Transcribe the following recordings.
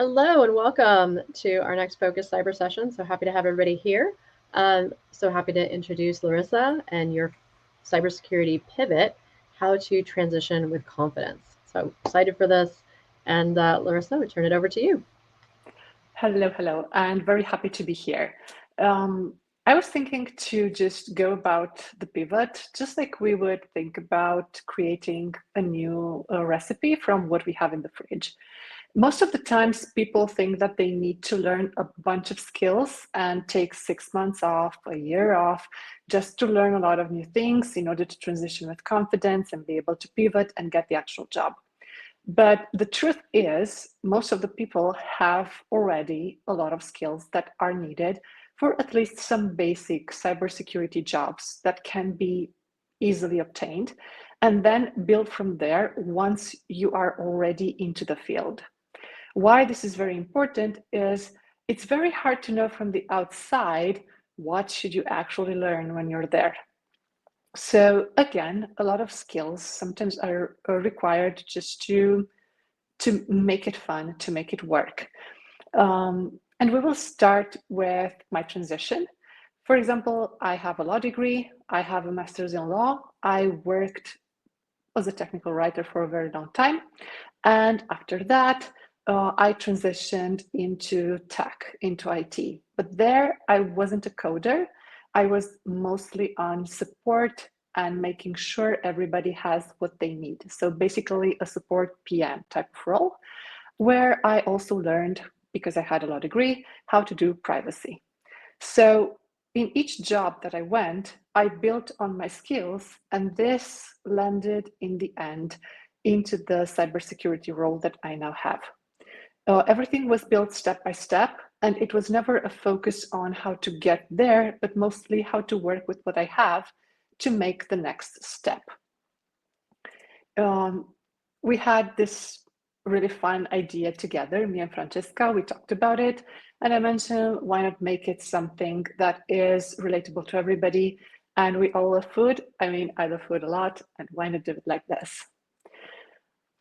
Hello and welcome to our next Focus Cyber session. So happy to have everybody here. So happy to introduce Larissa and your cybersecurity pivot, how to transition with confidence. So excited for this. And Larissa, we turn it over to you. Hello, and very happy to be here. I was thinking to just go about the pivot, just like we would think about creating a new recipe from what we have in the fridge. Most of the times, people think that they need to learn a bunch of skills and take 6 months off, a year off, just to learn a lot of new things in order to transition with confidence and be able to pivot and get the actual job. But the truth is, most of the people have already a lot of skills that are needed for at least some basic cybersecurity jobs that can be easily obtained and then build from there once you are already into the field. Why this is very important is it's very hard to know from the outside what should you actually learn when you're there. So again, a lot of skills sometimes are required just to make it fun, to make it work. And we will start with my transition. For example, I have a law degree, I have a master's in law, I worked as a technical writer for a very long time. And after that, I transitioned into tech, into IT. But there, I wasn't a coder. I was mostly on support and making sure everybody has what they need. So basically a support PM type of role, where I also learned, because I had a law degree, how to do privacy. So in each job that I went, I built on my skills, and this landed in the end into the cybersecurity role that I now have. Everything was built step by step, and it was never a focus on how to get there, but mostly how to work with what I have to make the next step. We had this really fun idea together, me and Francesca, we talked about it, and I mentioned why not make it something that is relatable to everybody, and we all love food. I mean, I love food a lot, and why not do it like this?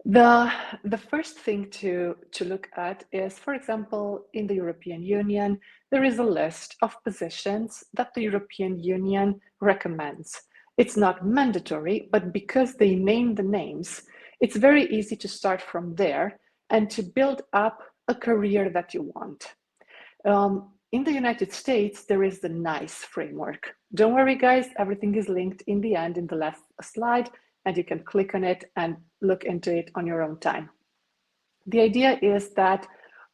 The first thing to look at is, for example, in the European Union, there is a list of positions that the European Union recommends. It's not mandatory, but because they name the names, it's very easy to start from there and to build up a career that you want. In the United States, there is the NICE framework. Don't worry, guys, everything is linked in the end in the last slide, and you can click on it and look into it on your own time. The idea is that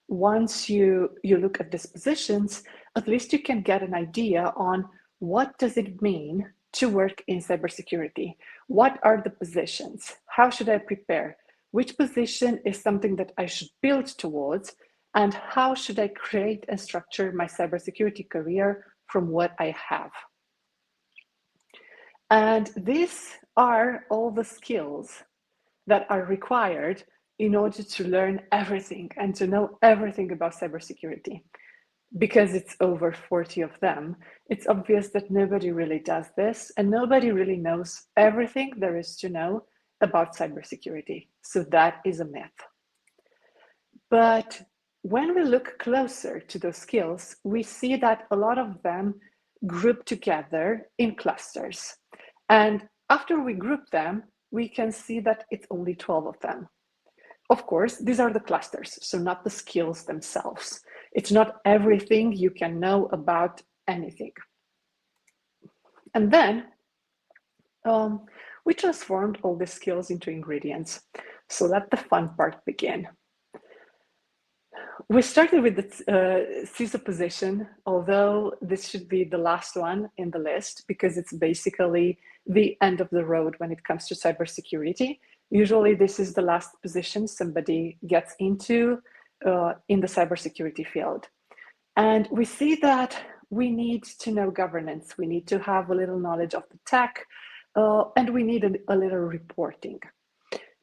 once you look at these positions, at least you can get an idea on what does it mean to work in cybersecurity. What are the positions? How should I prepare? Which position is something that I should build towards? And how should I create and structure my cybersecurity career from what I have? And these are all the skills that are required in order to learn everything and to know everything about cybersecurity. Because it's over 40 of them, it's obvious that nobody really does this, and nobody really knows everything there is to know about cybersecurity. So that is a myth. But when we look closer to those skills, we see that a lot of them group together in clusters. And after we group them, we can see that it's only 12 of them. Of course, these are the clusters, so not the skills themselves. It's not everything you can know about anything. And then we transformed all the skills into ingredients. So let the fun part begin. We started with the CISO position, although this should be the last one in the list because it's basically the end of the road when it comes to cybersecurity. Usually this is the last position somebody gets into in the cybersecurity field. And we see that we need to know governance, we need to have a little knowledge of the tech, and we need a little reporting.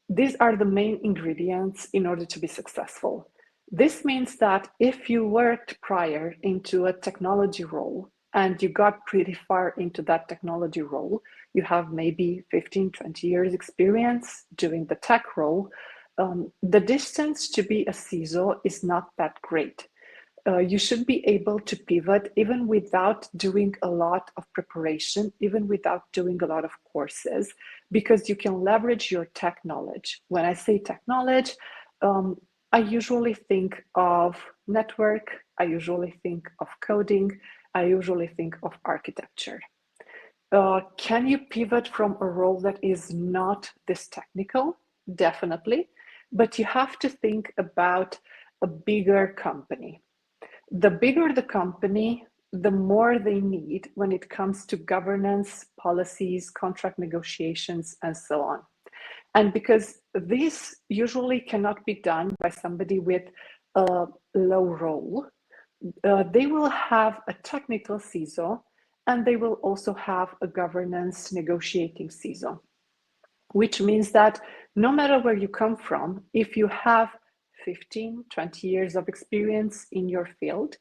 These are the main ingredients in order to be successful. This means that if you worked prior into a technology role and you got pretty far into that technology role, you have maybe 15, 20 years experience doing the tech role, The distance to be a CISO is not that great. You should be able to pivot even without doing a lot of preparation, even without doing a lot of courses, because you can leverage your tech knowledge. When I say tech knowledge, I usually think of network, I usually think of coding, I usually think of architecture. Can you pivot from a role that is not this technical? Definitely, but you have to think about a bigger company. The bigger the company, the more they need when it comes to governance, policies, contract negotiations, and so on. And because this usually cannot be done by somebody with a low role, they will have a technical CISO, and they will also have a governance negotiating CISO, which means that no matter where you come from, if you have 15, 20 years of experience in your field,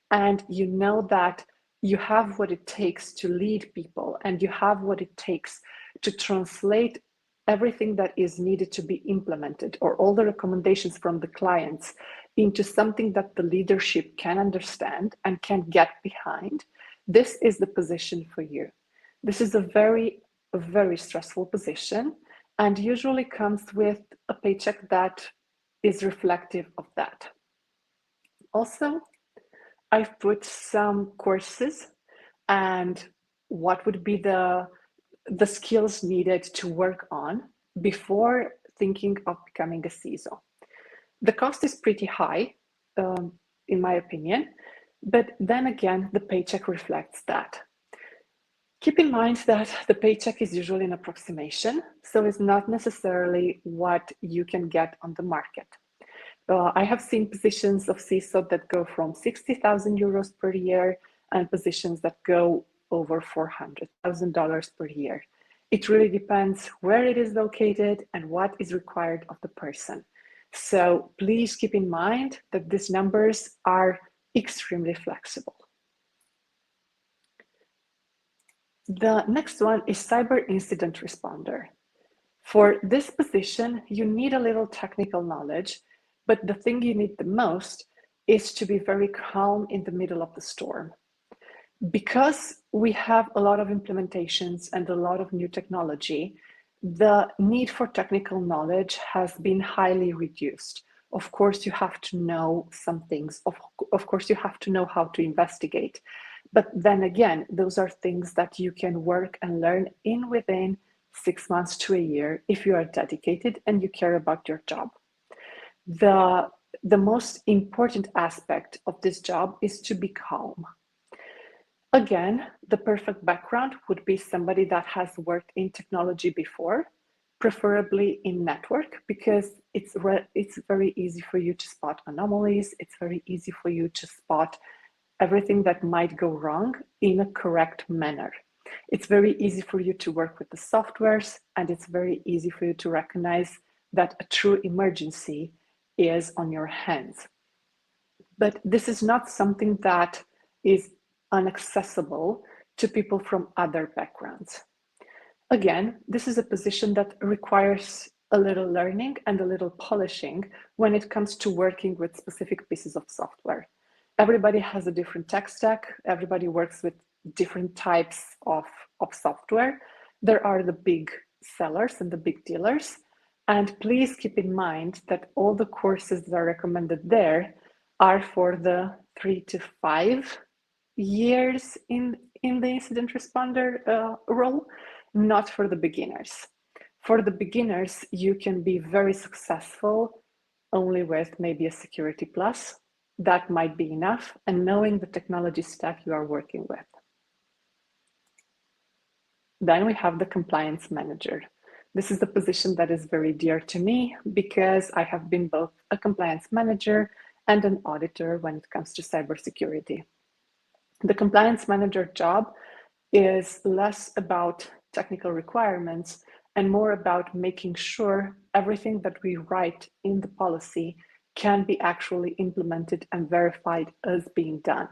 and you know that you have what it takes to lead people, and you have what it takes to translate everything that is needed to be implemented, or all the recommendations from the clients, into something that the leadership can understand and can get behind, this is the position for you. This is a very stressful position, and usually comes with a paycheck that is reflective of that. Also, I've put some courses and what would be the skills needed to work on before thinking of becoming a CISO. The cost is pretty high, in my opinion, but then again, the paycheck reflects that. Keep in mind that the paycheck is usually an approximation, so it's not necessarily what you can get on the market. I have seen positions of CISO that go from 60,000 euros per year and positions that go over $400,000 per year. It really depends where it is located and what is required of the person. So please keep in mind that these numbers are extremely flexible. The next one is cyber incident responder. For this position, you need a little technical knowledge, but the thing you need the most is to be very calm in the middle of the storm. Because we have a lot of implementations and a lot of new technology, the need for technical knowledge has been highly reduced. Of course, you have to know some things. Of course, you have to know how to investigate. But then again, those are things that you can work and learn within 6 months to a year if you are dedicated and you care about your job. The most important aspect of this job is to be calm. Again, the perfect background would be somebody that has worked in technology before, preferably in network, because it's very easy for you to spot anomalies. It's very easy for you to spot everything that might go wrong in a correct manner. It's very easy for you to work with the softwares, and it's very easy for you to recognize that a true emergency is on your hands. But this is not something that is inaccessible to people from other backgrounds. Again, this is a position that requires a little learning and a little polishing when it comes to working with specific pieces of software. Everybody has a different tech stack. Everybody works with different types of software. There are the big sellers and the big dealers. And please keep in mind that all the courses that are recommended there are for the 3 to 5 years in the incident responder role, not for the beginners. For the beginners, you can be very successful only with maybe a security plus. That might be enough, and knowing the technology stack you are working with. Then we have the compliance manager. This is the position that is very dear to me because I have been both a compliance manager and an auditor when it comes to cybersecurity. The compliance manager job is less about technical requirements and more about making sure everything that we write in the policy can be actually implemented and verified as being done.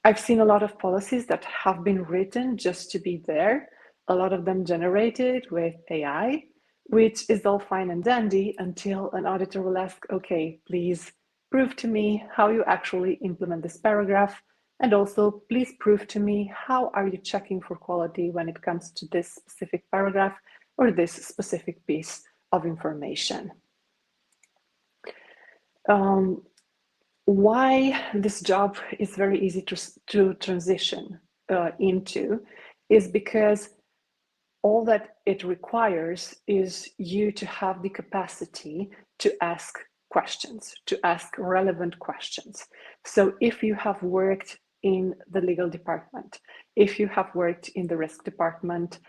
I've seen a lot of policies that have been written just to be there, a lot of them generated with AI, which is all fine and dandy until an auditor will ask, okay, please prove to me how you actually implement this paragraph. And also, please prove to me how are you checking for quality when it comes to this specific paragraph or this specific piece of information. Why this job is very easy to transition into is because all that it requires is you to have the capacity to ask questions, to ask relevant questions. So if you have worked in the legal department, if you have worked in the risk department,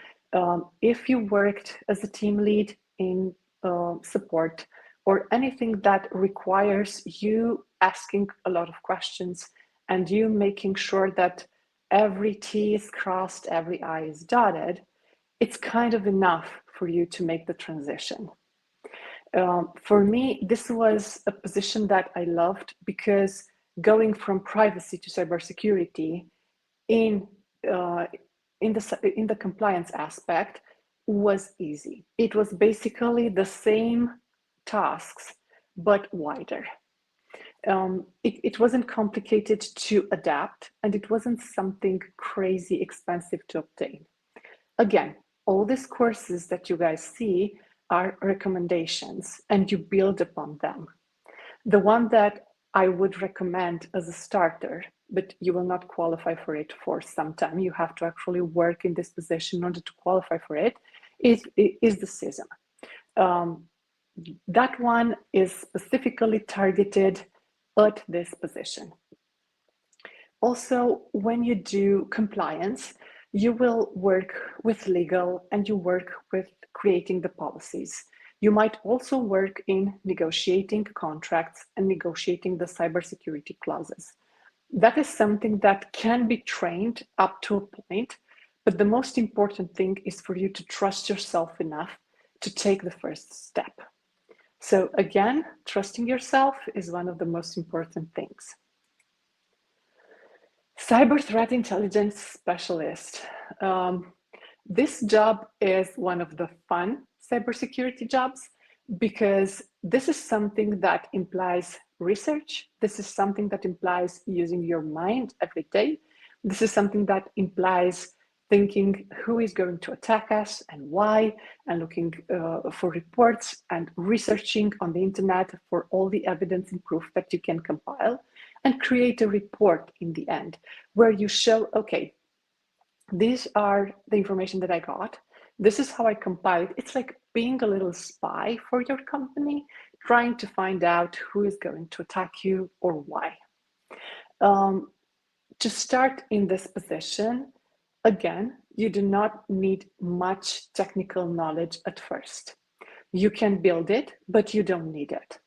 if you worked as a team lead in support, or anything that requires you asking a lot of questions and you making sure that every T is crossed, every I is dotted, it's kind of enough for you to make the transition. For me, this was a position that I loved because going from privacy to cybersecurity in the compliance aspect was easy. It was basically the same tasks, but wider. It wasn't complicated to adapt, and it wasn't something crazy expensive to obtain. Again, all these courses that you guys see are recommendations, and you build upon them. The one that I would recommend as a starter, but you will not qualify for it for some time, you have to actually work in this position in order to qualify for it, is the CISO. That one is specifically targeted at this position. Also, when you do compliance, you will work with legal and you work with creating the policies. You might also work in negotiating contracts and negotiating the cybersecurity clauses. That is something that can be trained up to a point, but the most important thing is for you to trust yourself enough to take the first step. So again, trusting yourself is one of the most important things. Cyber threat intelligence specialist. This job is one of the fun cybersecurity jobs because this is something that implies research. This is something that implies using your mind every day. This is something that implies thinking who is going to attack us and why, and looking for reports and researching on the internet for all the evidence and proof that you can compile, and create a report in the end where you show, okay, these are the information that I got. This is how I compiled. It's like being a little spy for your company, trying to find out who is going to attack you or why. To start in this position, again, you do not need much technical knowledge at first. You can build it, but you don't need it.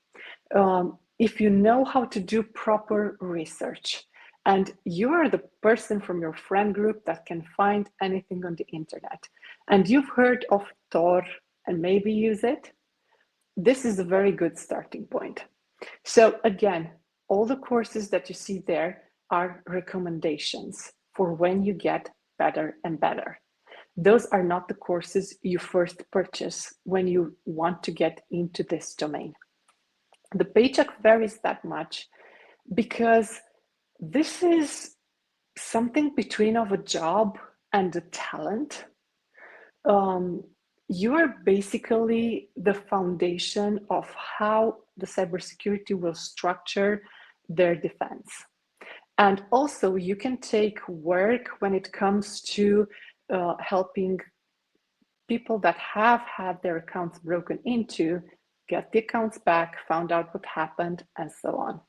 If you know how to do proper research, and you are the person from your friend group that can find anything on the internet, and you've heard of Tor and maybe use it, this is a very good starting point. So again, all the courses that you see there are recommendations for when you get better and better. Those are not the courses you first purchase when you want to get into this domain. The paycheck varies that much because this is something between of a job and a talent. You are basically the foundation of how the cybersecurity will structure their defense. And also you can take work when it comes to helping people that have had their accounts broken into, get the accounts back, found out what happened, and so on.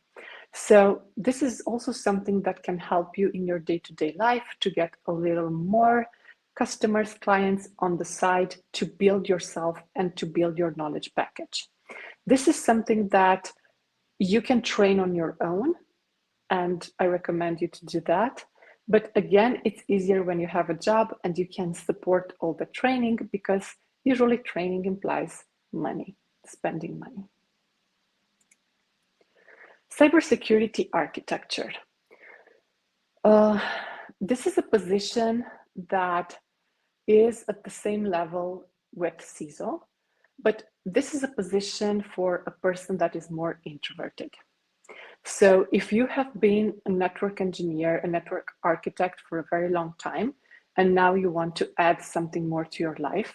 So this is also something that can help you in your day-to-day life to get a little more customers, clients on the side to build yourself and to build your knowledge package. This is something that you can train on your own, and I recommend you to do that. But again, it's easier when you have a job and you can support all the training, because usually training implies money, spending money. Cybersecurity architecture. This is a position that is at the same level with CISO, but this is a position for a person that is more introverted. So if you have been a network engineer, a network architect for a very long time, and now you want to add something more to your life,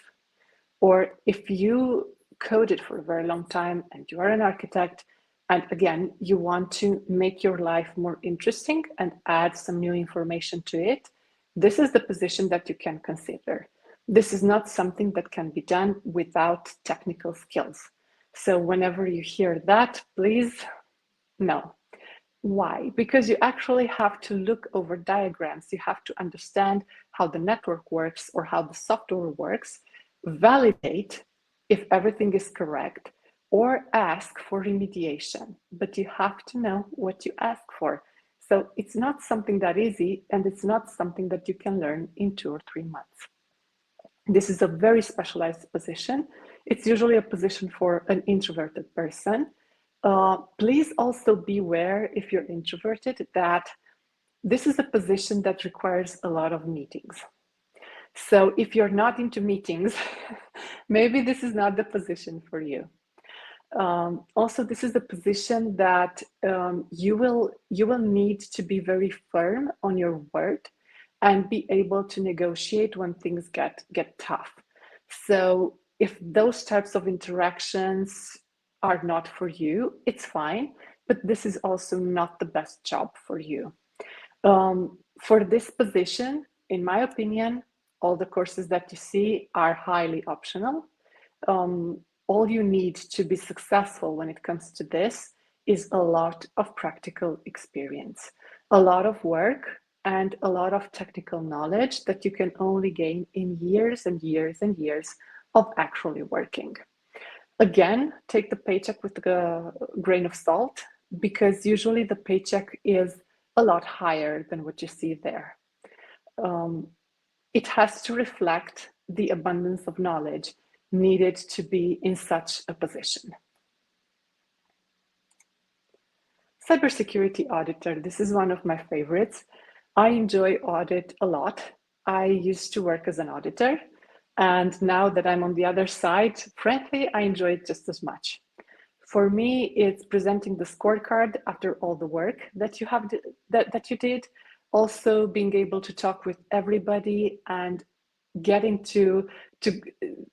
or if you coded for a very long time and you are an architect, and again, you want to make your life more interesting and add some new information to it, this is the position that you can consider. This is not something that can be done without technical skills. So whenever you hear that, please, no. Why? Because you actually have to look over diagrams. You have to understand how the network works or how the software works, validate if everything is correct, or ask for remediation. But you have to know what you ask for. So it's not something that easy, and it's not something that you can learn in 2 or 3 months. This is a very specialized position. It's usually a position for an introverted person. Please also beware, if you're introverted, that this is a position that requires a lot of meetings. So if you're not into meetings, maybe this is not the position for you. Also, this is a position that you will need to be very firm on your word and be able to negotiate when things get tough. So if those types of interactions are not for you, it's fine, but this is also not the best job for you. For this position, in my opinion, all the courses that you see are highly optional. All you need to be successful when it comes to this is a lot of practical experience, a lot of work, and a lot of technical knowledge that you can only gain in years and years and years of actually working. Again, take the paycheck with a grain of salt, because usually the paycheck is a lot higher than what you see there. It has to reflect the abundance of knowledge needed to be in such a position. Cybersecurity auditor, this is one of my favorites. I enjoy audit a lot. I used to work as an auditor, and now that I'm on the other side, frankly, I enjoy it just as much. For me, it's presenting the scorecard after all the work that you did, also being able to talk with everybody and getting to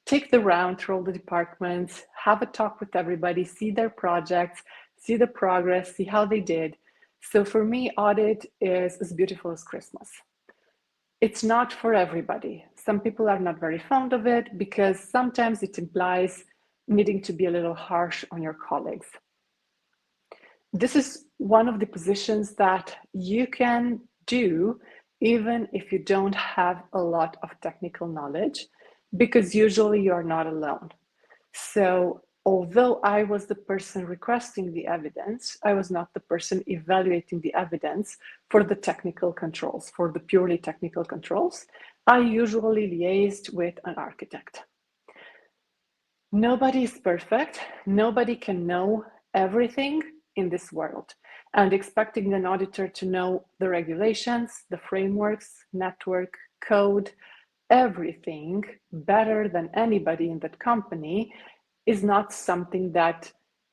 take the round through all the departments, have a talk with everybody, see their projects, see the progress, see how they did. So for me, audit is as beautiful as Christmas. It's not for everybody. Some people are not very fond of it because sometimes it implies needing to be a little harsh on your colleagues. This is one of the positions that you can do even if you don't have a lot of technical knowledge, because usually you're not alone. So although I was the person requesting the evidence, I was not the person evaluating the evidence for the technical controls, for the purely technical controls. I usually liaised with an architect. Nobody is perfect. Nobody can know everything in this world. And expecting an auditor to know the regulations, the frameworks, network, code, everything better than anybody in that company is not something that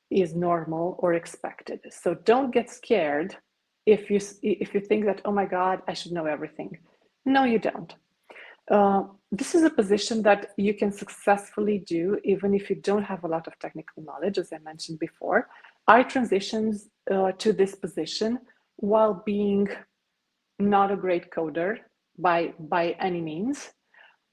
is normal or expected. So don't get scared if you think that, oh my God, I should know everything. No, you don't. This is a position that you can successfully do even if you don't have a lot of technical knowledge, as I mentioned before. I transitioned to this position while being not a great coder by any means.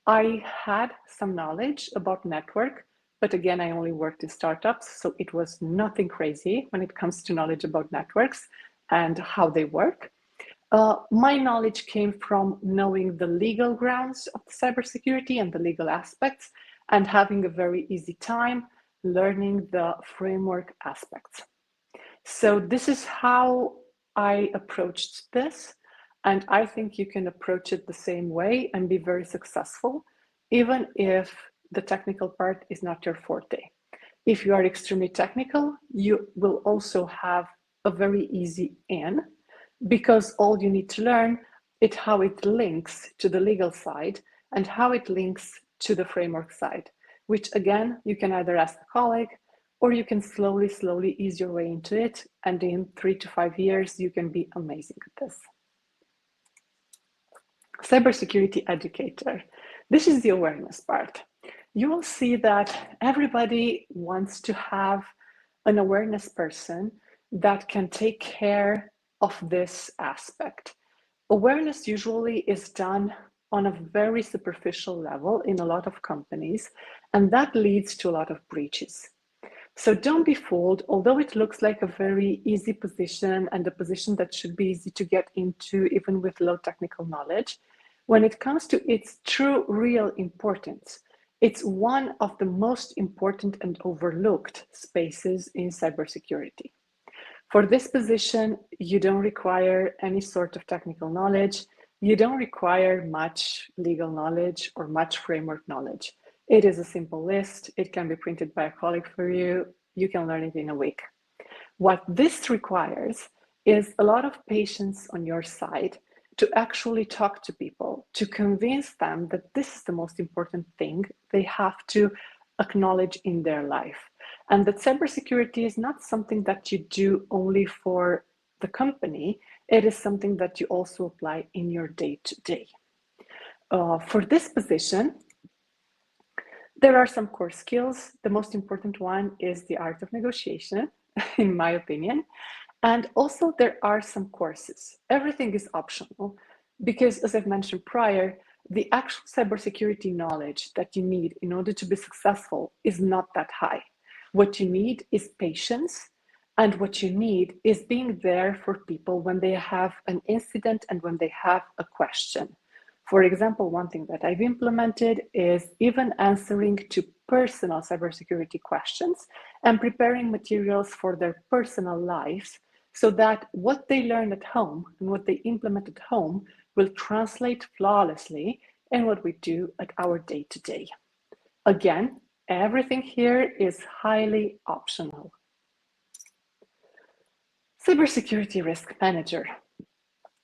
I had some knowledge about network, but again, I only worked in startups, so it was nothing crazy when it comes to knowledge about networks and how they work. My knowledge came from knowing the legal grounds of cybersecurity and the legal aspects, and having a very easy time learning the framework aspects. So this is how I approached this. And I think you can approach it the same way and be very successful, even if the technical part is not your forte. If you are extremely technical, you will also have a very easy in, because all you need to learn is how it links to the legal side and how it links to the framework side. which again, you can either ask a colleague or you can slowly ease your way into it. And in 3 to 5 years, you can be amazing at this. Cybersecurity educator. This is the awareness part. You will see that everybody wants to have an awareness person that can take care of this aspect. Awareness usually is done on a very superficial level in a lot of companies, and that leads to a lot of breaches. So don't be fooled, although it looks like a very easy position and a position that should be easy to get into even with low technical knowledge, when it comes to its true, real importance, it's one of the most important and overlooked spaces in cybersecurity. For this position, you don't require any sort of technical knowledge. You don't require much legal knowledge or much framework knowledge. It is a simple list. It can be printed by a colleague for you. You can learn it in a week. What this requires is a lot of patience on your side to actually talk to people, to convince them that this is the most important thing they have to acknowledge in their life. And that cybersecurity is not something that you do only for the company, it is something that you also apply in your day-to-day. For this position, there are some core skills. The most important one is the art of negotiation, in my opinion. And also there are some courses. Everything is optional because, as I've mentioned prior, the actual cybersecurity knowledge that you need in order to be successful is not that high. What you need is patience, and what you need is being there for people when they have an incident and when they have a question. For example, one thing that I've implemented is even answering to personal cybersecurity questions and preparing materials for their personal lives so that what they learn at home and what they implement at home will translate flawlessly in what we do at our day-to-day. Again, everything here is highly optional. Cybersecurity risk manager.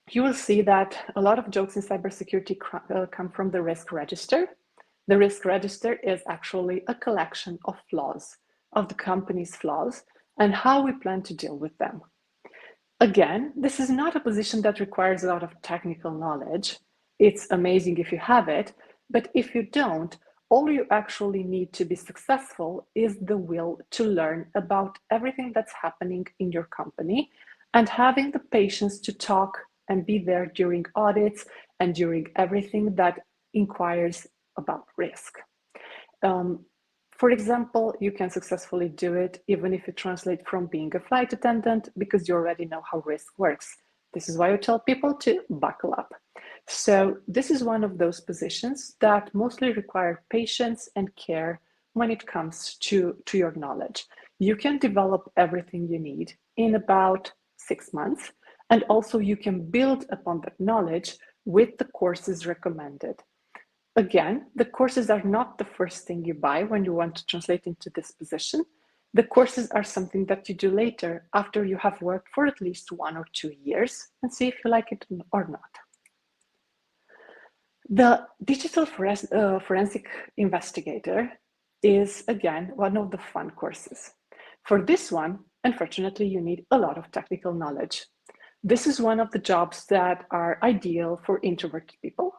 You will see that a lot of jokes in cybersecurity come from the risk register. The risk register is actually a collection of flaws, of the company's flaws, and how we plan to deal with them. Again, this is not a position that requires a lot of technical knowledge. It's amazing if you have it, but if you don't, all you actually need to be successful is the will to learn about everything that's happening in your company and having the patience to talk and be there during audits and during everything that inquires about risk. For example, you can successfully do it even if you translate from being a flight attendant because you already know how risk works. This is why I tell people to buckle up. So this is one of those positions that mostly require patience and care when it comes to your knowledge. You can develop everything you need in about 6 months, and also you can build upon that knowledge with the courses recommended. Again, the courses are not the first thing you buy when you want to translate into this position. The courses are something that you do later after you have worked for at least 1 or 2 years and see if you like it or not. The digital forensic investigator is, again, one of the fun courses. For this one, unfortunately, you need a lot of technical knowledge. This is one of the jobs that are ideal for introverted people.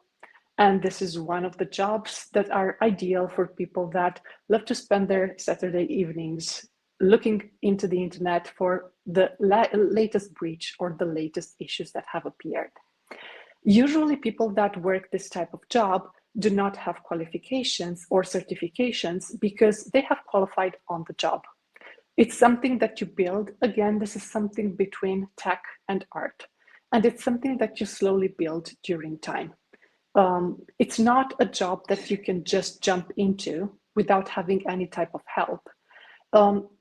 And this is one of the jobs that are ideal for people that love to spend their Saturday evenings looking into the internet for the latest breach or the latest issues that have appeared. Usually people that work this type of job do not have qualifications or certifications because they have qualified on the job. It's something that you build. Again, this is something between tech and art. And it's something that you slowly build during time. It's not a job that you can just jump into without having any type of help.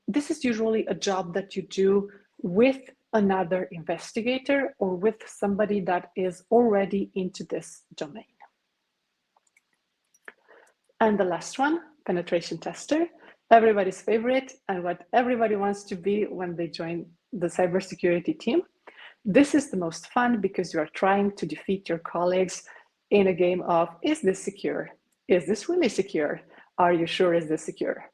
This is usually a job that you do with another investigator or with somebody that is already into this domain. And the last one, penetration tester, everybody's favorite and what everybody wants to be when they join the cybersecurity team. This is the most fun because you are trying to defeat your colleagues in a game of, is this secure? Is this really secure? Are you sure is this secure?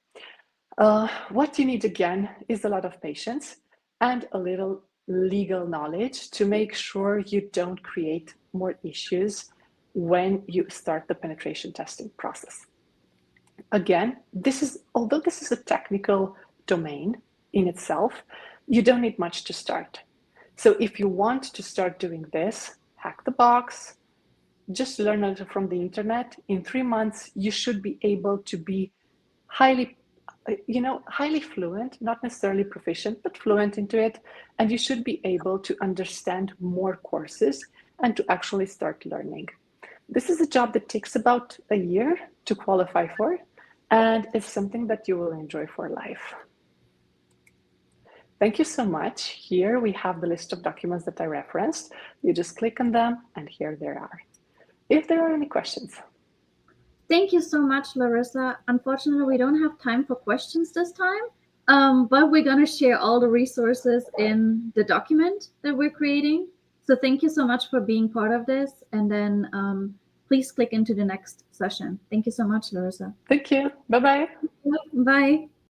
What you need again is a lot of patience and a little legal knowledge to make sure you don't create more issues when you start the penetration testing process. Again, although this is a technical domain in itself, you don't need much to start. So if you want to start doing this, hack the box, just learn it from the internet. In 3 months, you should be able to be highly fluent, not necessarily proficient, but fluent into it. And you should be able to understand more courses and to actually start learning. This is a job that takes about a year to qualify for, and it's something that you will enjoy for life. Thank you so much. Here we have the list of documents that I referenced. You just click on them, and here they are. If there are any questions. Thank you so much, Larisa. Unfortunately, we don't have time for questions this time, but we're going to share all the resources in the document that we're creating. So thank you so much for being part of this. And then please click into the next session. Thank you so much, Larisa. Thank you. Bye-bye. Bye.